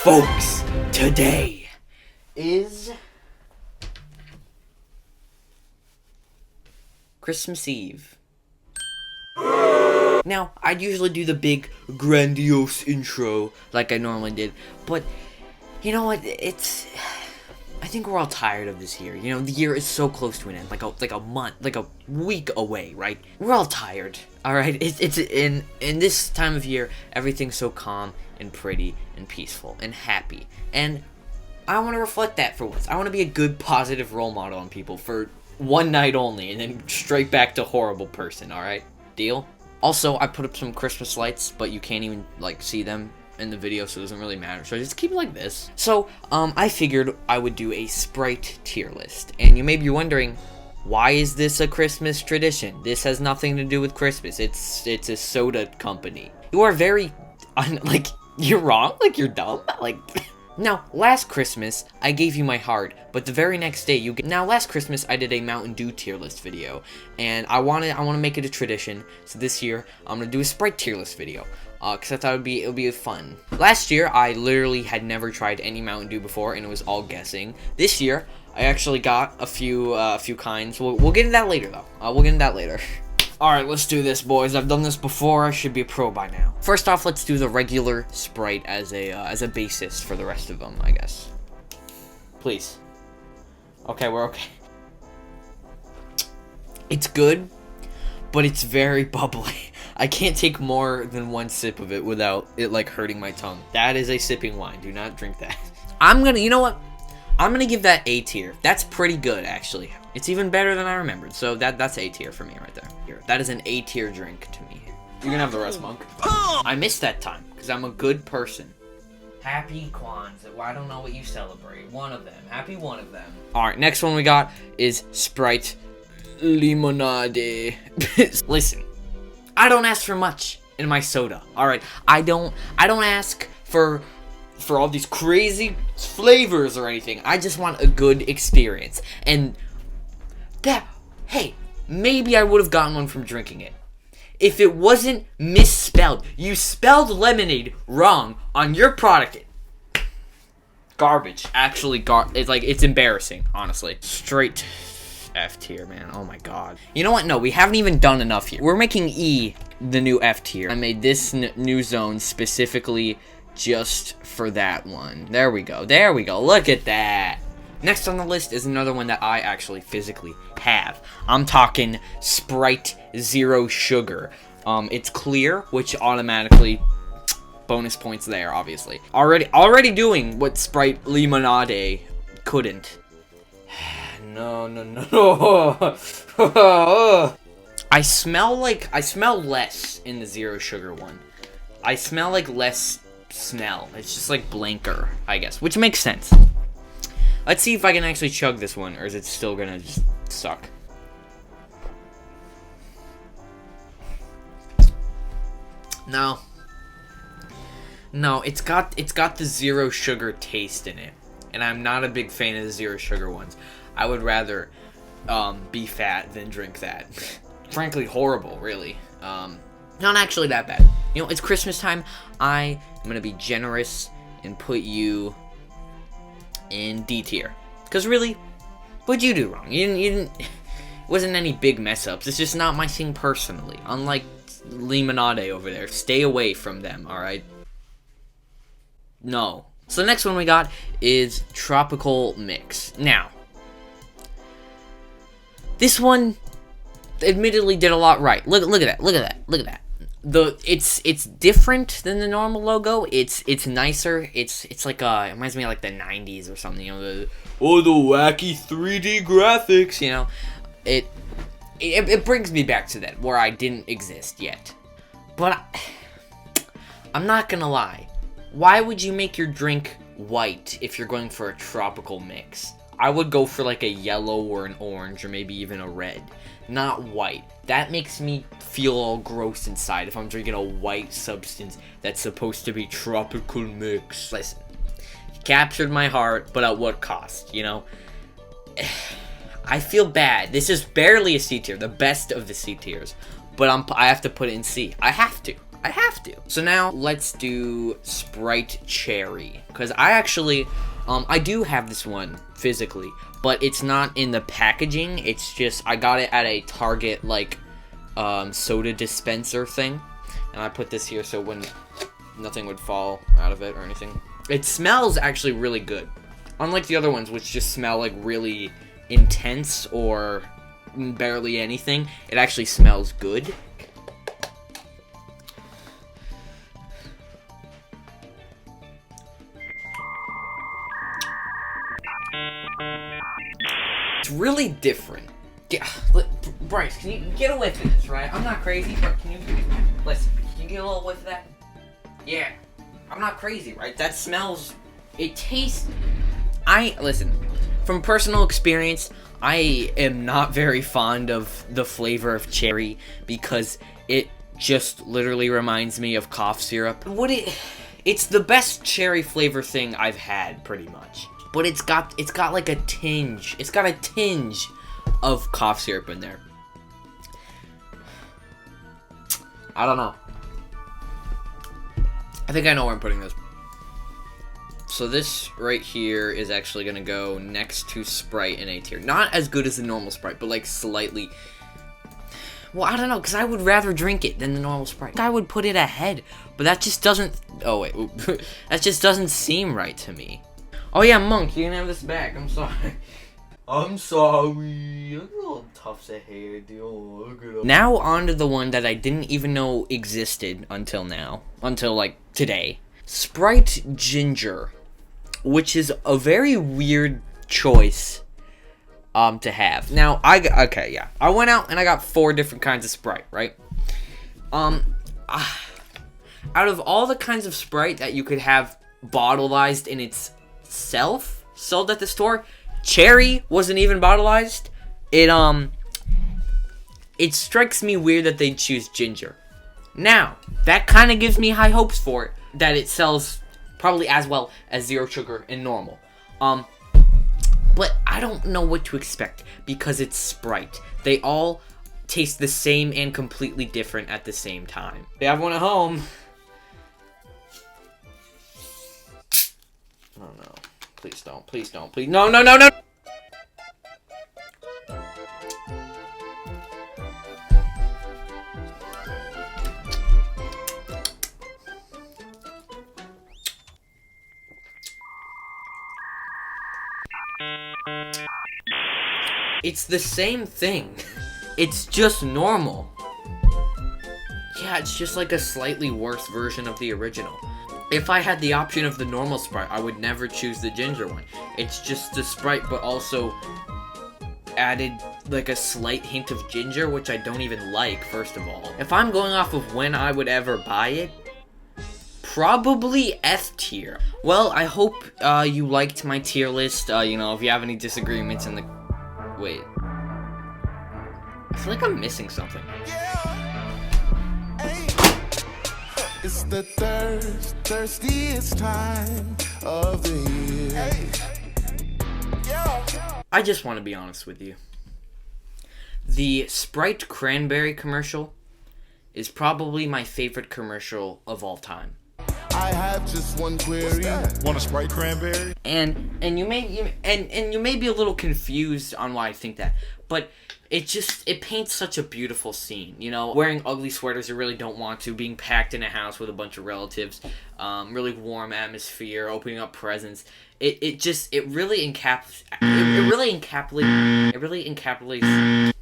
Folks, today is Christmas Eve. Now, I'd usually do the big, grandiose intro like I normally did, but you know what, I think we're all tired of this year. You know, the year is so close to an end, like a month, like a week away, right? We're all tired, alright? It's in this time of year, everything's so calm and pretty and peaceful and happy, and I want to reflect that for once. I want to be a good, positive role model on people for one night only, and then straight back to horrible person, alright? Deal? Also, I put up some Christmas lights, but you can't even, like, see them in the video, so it doesn't really matter. So I just keep it like this. So, I figured I would do a Sprite tier list. And you may be wondering, why is this a Christmas tradition? This has nothing to do with Christmas. It's a soda company. You are very, you're wrong? Like, you're dumb? Like... Now, last Christmas, I gave you my heart, but the very next day you get... Now, last Christmas, I did a Mountain Dew tier list video, and I want to make it a tradition, so this year, I'm going to do a Sprite tier list video, because I thought it would be fun. Last year, I literally had never tried any Mountain Dew before, and it was all guessing. This year, I actually got a few kinds. We'll get into that later, though. We'll get into that later. Alright, let's do this, boys. I've done this before. I should be a pro by now. First off, let's do the regular Sprite as a basis for the rest of them, I guess. Please. Okay, we're okay. It's good, but it's very bubbly. I can't take more than one sip of it without it, like, hurting my tongue. That is a sipping wine. Do not drink that. You know what? I'm gonna give that A tier. That's pretty good, actually. It's even better than I remembered, so that's A tier for me right there. That is an A tier drink to me. You can have the rest, Monk. I missed that time, because I'm a good person. Happy Kwanzaa. I don't know what you celebrate. One of them. Happy one of them. Alright, next one we got is Sprite Limonade. Listen, I don't ask for much in my soda, alright? I don't ask for all these crazy flavors or anything. I just want a good experience. And hey, maybe I would have gotten one from drinking it if it wasn't misspelled. You spelled lemonade wrong on your product. Garbage. Actually, it's embarrassing, honestly. Straight F tier, man. Oh my god. You know what? No, we haven't even done enough here. We're making E the new F tier. I made this new zone specifically just for that one. There we go. There we go. Look at that. Next on the list is another one that I actually physically have. I'm talking Sprite Zero Sugar. It's clear, which automatically bonus points there, obviously. Already doing what Sprite Limonade couldn't. No. I smell less in the Zero Sugar one. I smell like less smell. It's just like blanker, I guess, which makes sense. Let's see if I can actually chug this one, or is it still gonna just suck? No, it's got the Zero Sugar taste in it, and I'm not a big fan of the Zero Sugar ones. I would rather be fat than drink that. Frankly, horrible, really. Not actually that bad. You know, it's Christmas time. I am gonna be generous and put you in D tier. Because really, what'd you do wrong? You didn't it wasn't any big mess ups. It's just not my thing personally. Unlike Limonade over there. Stay away from them, alright? No. So the next one we got is Tropical Mix. Now, this one admittedly did a lot right. Look at that. It's different than the normal logo. It's nicer. It's like it reminds me of like the 90s or something. You know, the wacky 3D graphics. You know, it brings me back to that where I didn't exist yet. But I'm not gonna lie. Why would you make your drink white if you're going for a tropical mix? I would go for like a yellow or an orange or maybe even a red, not white. That makes me feel all gross inside if I'm drinking a white substance that's supposed to be tropical mix. Listen, you captured my heart, but at what cost, you know? I feel bad. This is barely a C tier, the best of the C tiers, but I have to put it in C. I have to. I have to. So now let's do Sprite Cherry, because I actually, I do have this one physically, but it's not in the packaging. It's just, I got it at a Target, like, soda dispenser thing, and I put this here so when nothing would fall out of it or anything. It smells actually really good, unlike the other ones, which just smell like really intense or barely anything. It actually smells good. It's really different. Bryce, can you get a whiff of this, right? I'm not crazy, but can you listen? Can you get a little whiff of that? Yeah, I'm not crazy, right? That smells. It tastes. Listen. From personal experience, I am not very fond of the flavor of cherry because it just literally reminds me of cough syrup. It's the best cherry flavor thing I've had, pretty much. But it's got like a tinge. It's got a tinge of cough syrup in there. I don't know. I think I know where I'm putting this. So this right here is actually going to go next to Sprite in A tier. Not as good as the normal Sprite, but like slightly. Well, I don't know, because I would rather drink it than the normal Sprite. I would put it ahead, but that just doesn't. Oh wait, that just doesn't seem right to me. Oh yeah, Monk, you can have this back. I'm sorry. I'm sorry. Look at all tufts of hair, dude. Now on to the one that I didn't even know existed until now. Until like today. Sprite Ginger, which is a very weird choice to have. Now I went out and I got 4 different kinds of Sprite, right? Out of all the kinds of Sprite that you could have bottleized in itself, sold at the store, Cherry wasn't even bottleized. It strikes me weird that they'd choose Ginger. Now, that kind of gives me high hopes for it, that it sells probably as well as Zero Sugar and normal. But I don't know what to expect, because it's Sprite. They all taste the same and completely different at the same time. They have one at home. Oh no. Please don't. Please don't. Please. No, no, no, no! It's the same thing. It's just normal. Yeah, it's just like a slightly worse version of the original. If I had the option of the normal Sprite, I would never choose the ginger one. It's just the Sprite, but also added like a slight hint of ginger, which I don't even like, first of all. If I'm going off of when I would ever buy it, probably F tier. Well, I hope you liked my tier list. You know, if you have any disagreements in the... Wait. I feel like I'm missing something. It's the thirstiest time of the year. I just want to be honest with you. The Sprite Cranberry commercial is probably my favorite commercial of all time. I have just one query. Want a Sprite Cranberry? And you may be a little confused on why I think that, but it paints such a beautiful scene, you know, wearing ugly sweaters you really don't want to, being packed in a house with a bunch of relatives, really warm atmosphere, opening up presents. It really encapsulates.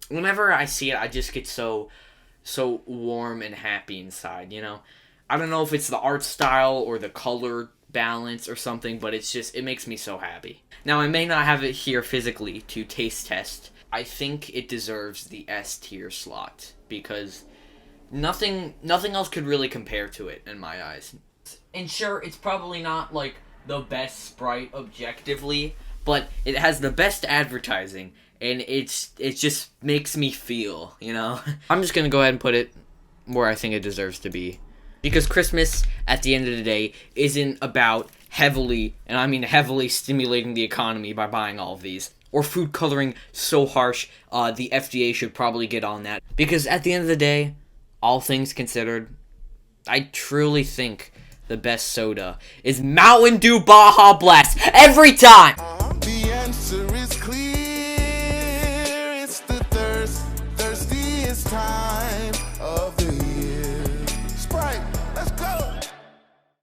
Whenever I see it, I just get so warm and happy inside, you know. I don't know if it's the art style or the color balance or something, but it makes me so happy. Now, I may not have it here physically to taste test. I think it deserves the S tier slot because nothing else could really compare to it in my eyes. And sure, it's probably not like the best Sprite objectively, but it has the best advertising, and it just makes me feel, you know. I'm just gonna go ahead and put it where I think it deserves to be. Because Christmas, at the end of the day, isn't about heavily, and I mean heavily, stimulating the economy by buying all of these. Or food coloring so harsh, the FDA should probably get on that. Because at the end of the day, all things considered, I truly think the best soda is Mountain Dew Baja Blast every time.